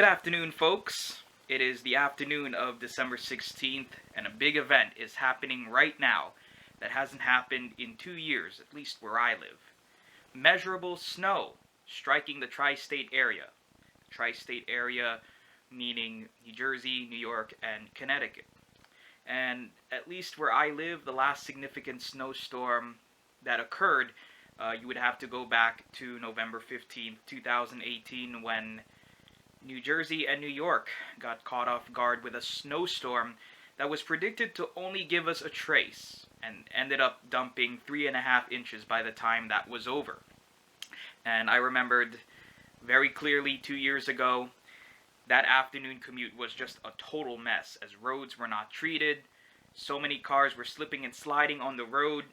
Good afternoon, folks. It is the afternoon of December 16th, and a big event is happening right now that hasn't happened in 2 years, at least where I live. Measurable snow striking the tri-state area. Tri-state area meaning New Jersey, New York, and Connecticut. And at least where I live, the last significant snowstorm that occurred, you would have to go back to November 15th, 2018, when New Jersey and New York got caught off guard with a snowstorm that was predicted to only give us a trace and ended up dumping 3.5 inches by the time that was over. And I remembered very clearly 2 years ago, that afternoon commute was just a total mess as roads were not treated, so many cars were slipping and sliding on the road,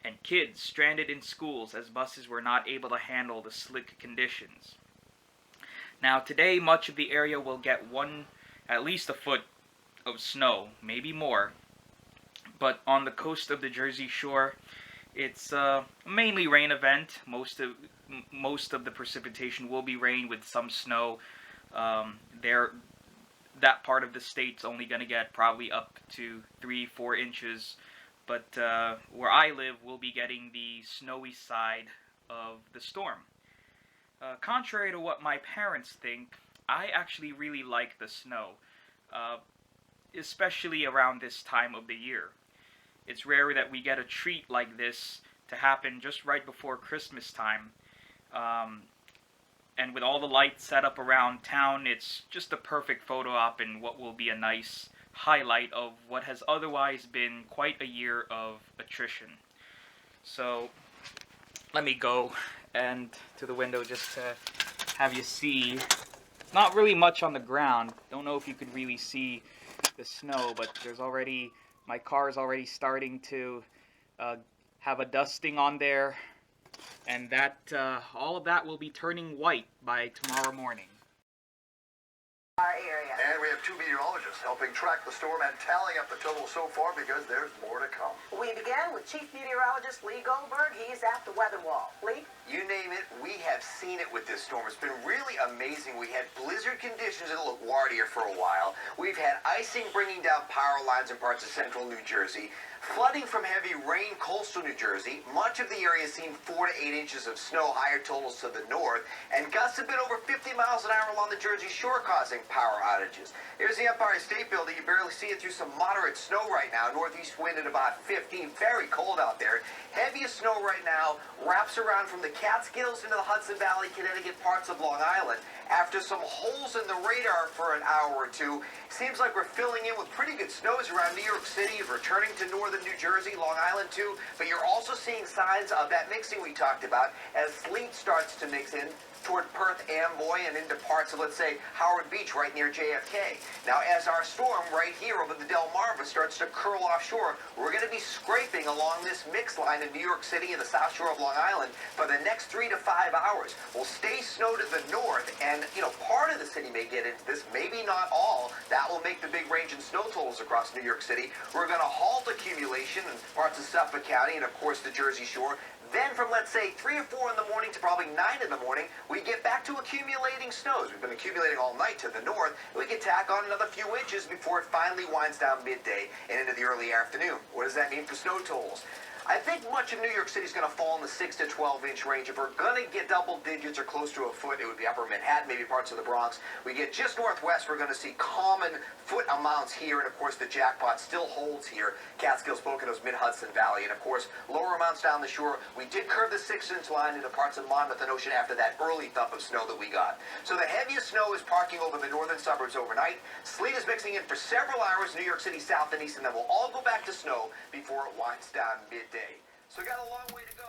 and kids stranded in schools as buses were not able to handle the slick conditions. Now today, much of the area will get at least a foot of snow, maybe more. But on the coast of the Jersey Shore, it's a mainly rain event. Most of the precipitation will be rain with some snow. That part of the state's only going to get probably up to 3-4 inches. But where I live, we'll be getting the snowy side of the storm. Contrary to what my parents think, I actually really like the snow, especially around this time of the year. It's rare that we get a treat like this to happen just right before Christmas time. And with all the lights set up around town, it's just a perfect photo op and what will be a nice highlight of what has otherwise been quite a year of attrition. So let me go and to the window just to have you see. Not really much on the ground. Don't know if you could really see the snow, but my car is already starting to have a dusting on there, and that all of that will be turning white by tomorrow morning. Our area. And we have two meteorologists helping track the storm and tallying up the total so far because there's more to come. We begin with Chief Meteorologist Lee Goldberg. He's at the weather wall. Lee? You name it, we have seen it with this storm. It's been really amazing. We had blizzard conditions in LaGuardia for a while. We've had icing bringing down power lines in parts of central New Jersey. Flooding from heavy rain coastal New Jersey. Much of the area has seen 4 to 8 inches of snow, higher totals to the north. And gusts have been over 50 miles an hour along the Jersey Shore, causing power outages. There's the Empire State Building. You barely see it through some moderate snow right now. Northeast wind at about 15. Very cold out there. Heaviest snow right now wraps around from the Catskills into the Hudson Valley, Connecticut, parts of Long Island. After some holes in the radar for an hour or two, seems like we're filling in with pretty good snows around New York City, returning to northern New Jersey, Long Island too, but you're also seeing signs of that mixing we talked about as sleet starts to mix in toward Perth, Amboy, and into parts of, let's say, Howard Beach right near JFK. Now, as our storm right here over the Delmarva starts to curl offshore, we're going to be scraping along this mix line in New York City and the South Shore of Long Island for the next 3 to 5 hours. We'll stay snow to the north, and, part of the city may get into this, maybe not all. That will make the big range in snow totals across New York City. We're going to halt accumulation in parts of Suffolk County and, of course, the Jersey Shore. Then from, let's say, 3 or 4 in the morning to probably 9 in the morning, we get back to accumulating snows. We've been accumulating all night to the north. We can tack on another few inches before it finally winds down midday and into the early afternoon. What does that mean for snow totals? I think much of New York City is going to fall in the 6 to 12 inch range. If we're going to get double digits or close to a foot, it would be upper Manhattan, maybe parts of the Bronx. We get just northwest, we're going to see common foot amounts here, and of course the jackpot still holds here. Catskills, Poconos, Mid-Hudson Valley, and of course lower amounts down the shore. We did curve the 6-inch line into parts of Monmouth and Ocean after that early thump of snow that we got. So the heaviest snow is parking over the northern suburbs overnight. Sleet is mixing in for several hours, New York City south and east, and then we'll all go back to snow before it winds down midday. So we got a long way to go.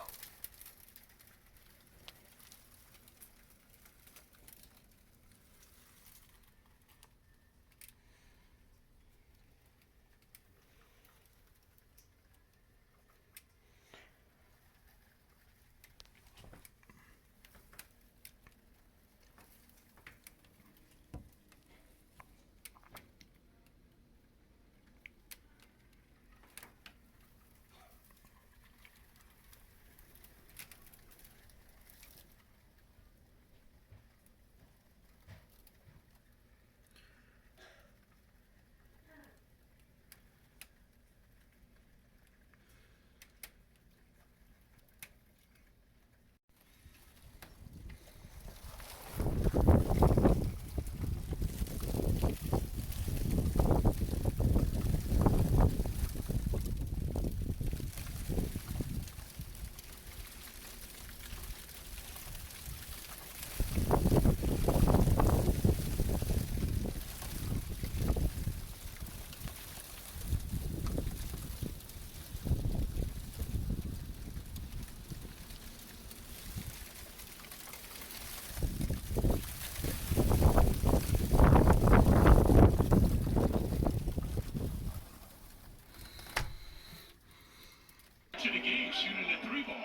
the game shooting the 3-ball.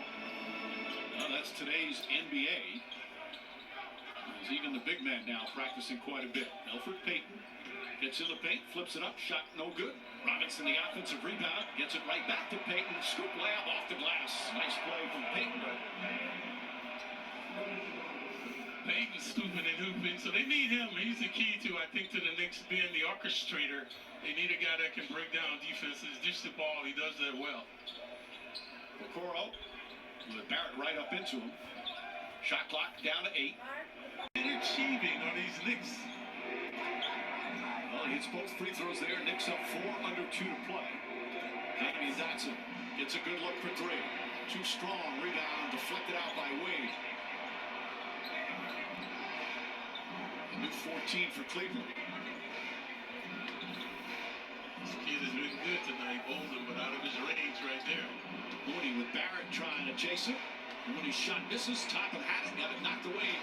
Well, that's today's NBA. There's even the big man now practicing quite a bit. Elfrid Payton gets in the paint, flips it up, shot no good. Robinson, the offensive rebound, gets it right back to Payton. Scoop layup off the glass. Nice play from Payton. Payton scooping and hooping, so they need him. He's the key to, I think, to the Knicks being the orchestrator. They need a guy that can break down defenses, dish the ball. He does that well. Okoro with Barrett right up into him. Shot clock down to 8. They're achieving on these Knicks. Well, he hits both free throws there. Knicks up 4 under 2 to play. Damian Dotson gets a good look for 3. Too strong. Rebound deflected out by Wade. A new 14 for Cleveland. This kid has been good tonight, Bolden, but out of his range right there. Mooney with Barrett trying to chase it. Mooney's shot misses. Top and had it. Got it knocked away.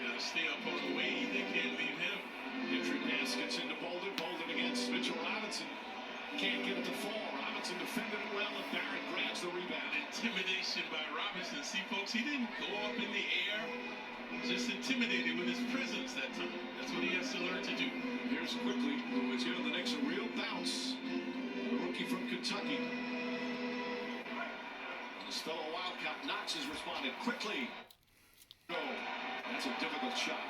Gotta stay up on the Wade. They can't leave him. Entry pass gets into Bolden. Bolden against Mitchell Robinson. Can't get it to fall. Robinson defended it well, and Barrett grabs the rebound. Intimidation by Robinson. See, folks, he didn't go up in the air. Just intimidated with his presence that time. That's what he has to learn to do. Here's Quickly, who is giving the Knicks a real bounce. The rookie from Kentucky. His fellow Wildcat Knox has responded quickly. Go. That's a difficult shot.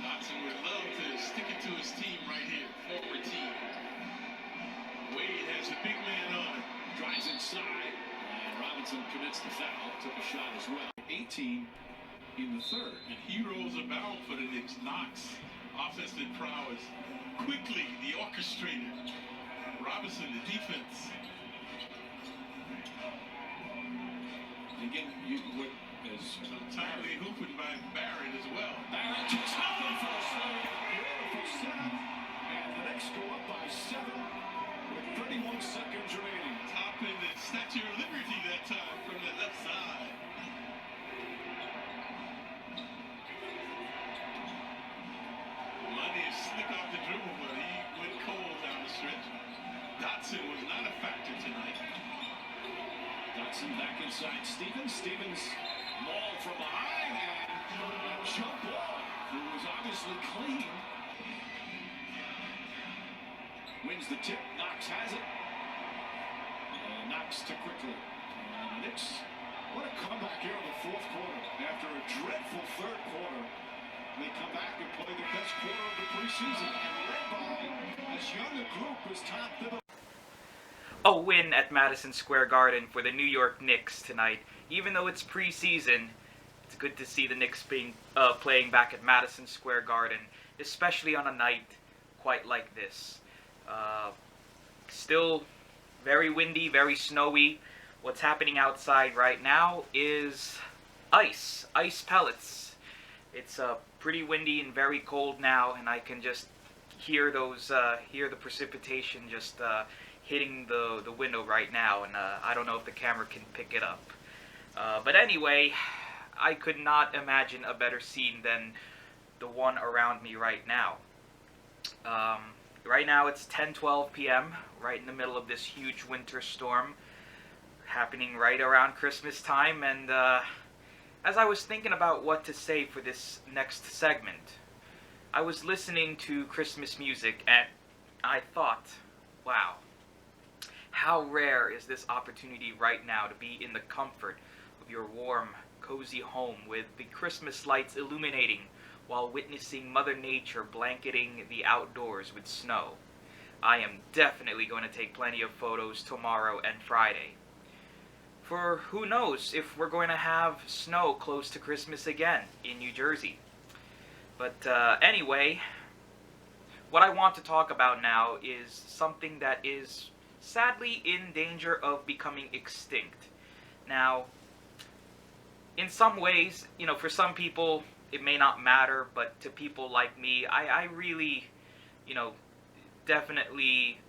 Dotson would love to stick it to his team right here. Forward team. Wade has a big man on. Drives inside. And Robinson commits the foul. Took a shot as well. 18 in the third. And heroes abound for the Knicks. Knox, offensive prowess. Quickly, the orchestrator. Robinson, the defense. Again, you would as Timely hooping by Barrett as well. Barrett to Toppin for the save. Beautiful setup. And the Knicks go up by 7 with 31 seconds remaining. Toppin the Statue of Liberty that time from the left side. Money is slick off the dribble, but he went cold down the stretch. Dotson was not a factor tonight. Dotson back inside Stevens. Stevens ball from behind and jump ball, who was obviously clean. Wins the tip. Knox has it. And Knox to Quickly. And the Knicks, what a comeback here in the fourth quarter. After a dreadful third quarter, they come back and play the best quarter of the preseason. And led by as young a group as Tom Thibodeau. A win at Madison Square Garden for the New York Knicks tonight. Even though it's preseason, it's good to see the Knicks playing back at Madison Square Garden, especially on a night quite like this. Still very windy, very snowy. What's happening outside right now is ice pellets. It's pretty windy and very cold now, and I can just hear the precipitation just hitting the window right now, and I don't know if the camera can pick it up. But anyway, I could not imagine a better scene than the one around me right now. Right now it's 10:12 p.m., right in the middle of this huge winter storm happening right around Christmas time, and as I was thinking about what to say for this next segment, I was listening to Christmas music and I thought, wow, how rare is this opportunity right now to be in the comfort of your warm, cozy home with the Christmas lights illuminating while witnessing Mother Nature blanketing the outdoors with snow. I am definitely going to take plenty of photos tomorrow and Friday. For who knows if we're going to have snow close to Christmas again in New Jersey. But anyway, what I want to talk about now is something that is sadly in danger of becoming extinct. Now, in some ways, you know, for some people it may not matter, but to people like me, I really, you know, definitely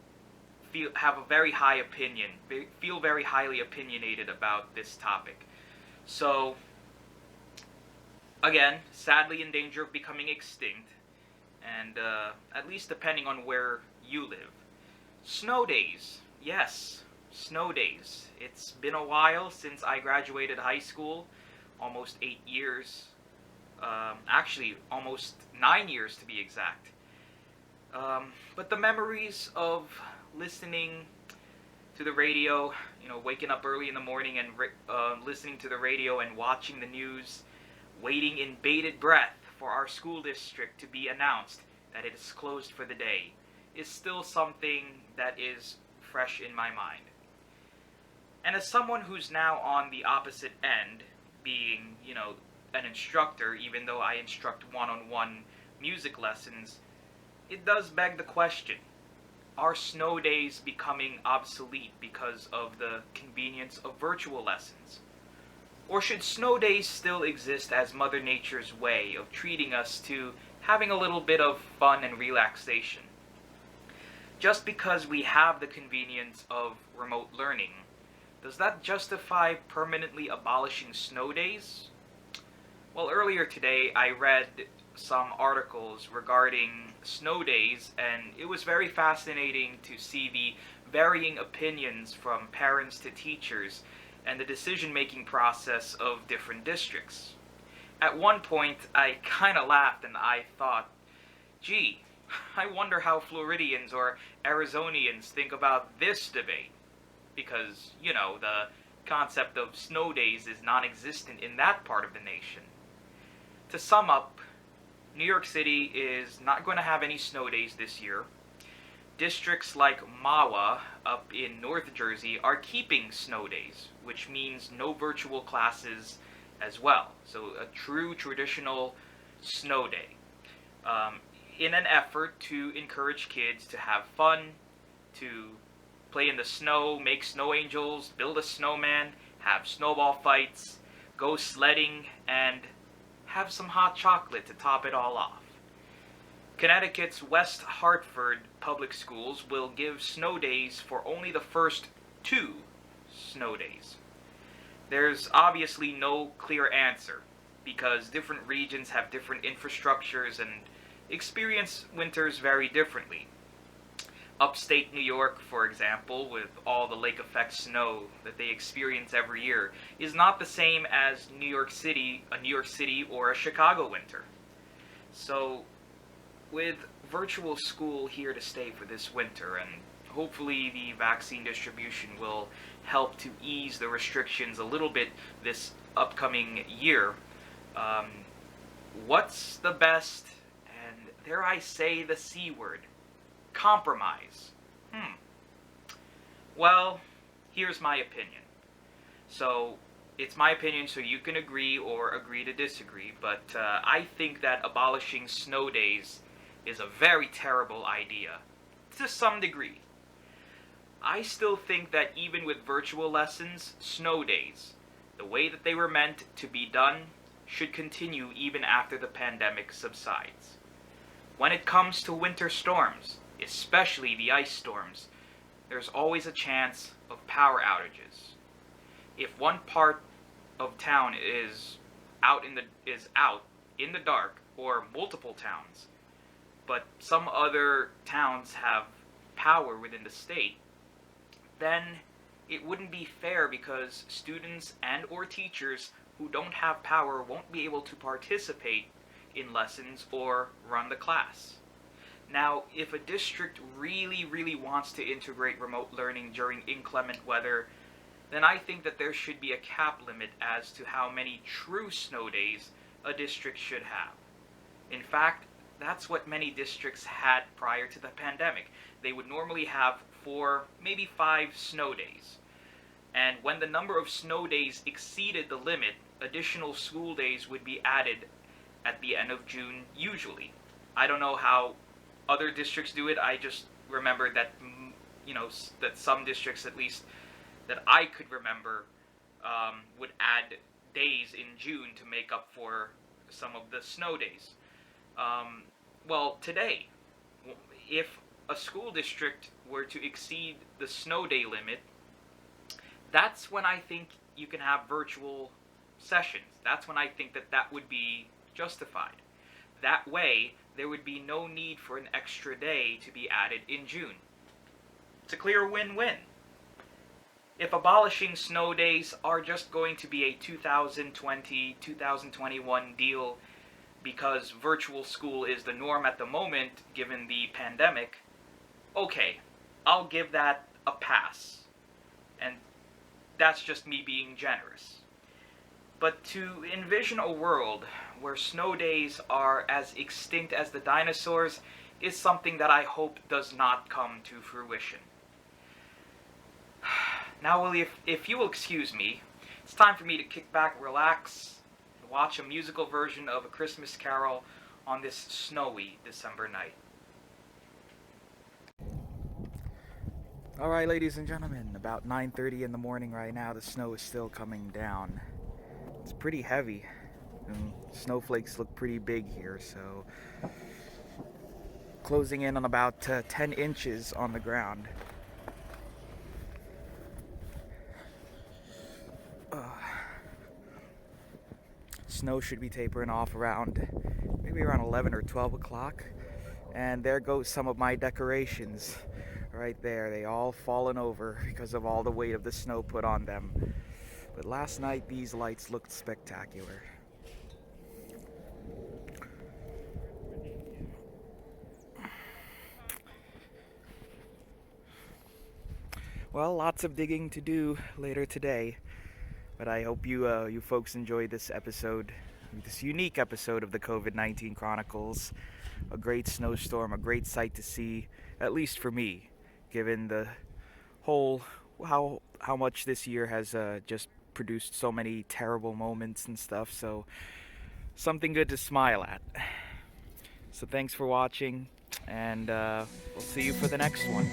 have a very high opinion, feel very highly opinionated about this topic. So, again, sadly in danger of becoming extinct, and at least depending on where you live. Snow days. Yes, snow days. It's been a while since I graduated high school, almost 8 years. Actually, almost 9 years to be exact. But the memories of listening to the radio, waking up early in the morning and listening to the radio and watching the news, waiting in bated breath for our school district to be announced that it is closed for the day, is still something that is fresh in my mind. And as someone who's now on the opposite end, being, an instructor, even though I instruct one-on-one music lessons, it does beg the question, are snow days becoming obsolete because of the convenience of virtual lessons? Or should snow days still exist as Mother Nature's way of treating us to having a little bit of fun and relaxation? Just because we have the convenience of remote learning, does that justify permanently abolishing snow days? Well, earlier today I read some articles regarding snow days, and it was very fascinating to see the varying opinions from parents to teachers and the decision-making process of different districts. At one point, I kind of laughed and I thought, gee, I wonder how Floridians or Arizonians think about this debate. Because, the concept of snow days is non-existent in that part of the nation. To sum up, New York City is not going to have any snow days this year. Districts like Mahwah up in North Jersey are keeping snow days, which means no virtual classes as well. So a true traditional snow day. In an effort to encourage kids to have fun, to play in the snow, make snow angels, build a snowman, have snowball fights, go sledding, and have some hot chocolate to top it all off. Connecticut's West Hartford public schools will give snow days for only the first 2 snow days. There's obviously no clear answer, because different regions have different infrastructures and experience winters very differently. Upstate New York, for example, with all the lake effect snow that they experience every year, is not the same as a New York City or a Chicago winter. So, with virtual school here to stay for this winter, and hopefully the vaccine distribution will help to ease the restrictions a little bit this upcoming year, what's the best, and dare I say the C word, compromise? Well, here's my opinion. So, it's my opinion, so you can agree or agree to disagree, but I think that abolishing snow days is a very terrible idea, to some degree. I still think that even with virtual lessons, snow days, the way that they were meant to be done, should continue even after the pandemic subsides. When it comes to winter storms, especially the ice storms, there's always a chance of power outages. If one part of town is out in the dark, or multiple towns, but some other towns have power within the state, then it wouldn't be fair, because students and or teachers who don't have power won't be able to participate in lessons or run the class. Now, if a district really wants to integrate remote learning during inclement weather, then I think that there should be a cap limit as to how many true snow days a district should have. In fact, that's what many districts had prior to the pandemic. They would normally have 4, maybe 5 snow days. And when the number of snow days exceeded the limit, additional school days would be added at the end of June usually. I don't know how other districts do it. I just remember that, that some districts, at least that I could remember, would add days in June to make up for some of the snow days. Well, today, if a school district were to exceed the snow day limit, that's when I think you can have virtual sessions. That's when I think that that would be justified. That way, there would be no need for an extra day to be added in June. It's a clear win-win. If abolishing snow days are just going to be a 2020, 2021 deal because virtual school is the norm at the moment given the pandemic, okay, I'll give that a pass. And that's just me being generous. But to envision a world where snow days are as extinct as the dinosaurs is something that I hope does not come to fruition. Now, Willie, if you will excuse me, it's time for me to kick back, relax, and watch a musical version of A Christmas Carol on this snowy December night. Alright, ladies and gentlemen, about 9:30 in the morning right now, the snow is still coming down. It's pretty heavy, and snowflakes look pretty big here, so closing in on about 10 inches on the ground. Snow should be tapering off around maybe around 11 or 12 o'clock, and there goes some of my decorations right there. They all fallen over because of all the weight of the snow put on them. But last night these lights looked spectacular. Well, lots of digging to do later today, but I hope you folks enjoyed this episode, this unique episode of the COVID-19 Chronicles. A great snowstorm, a great sight to see, at least for me, given the whole how much this year has just produced so many terrible moments and stuff. So something good to smile at. So thanks for watching, and we'll see you for the next one.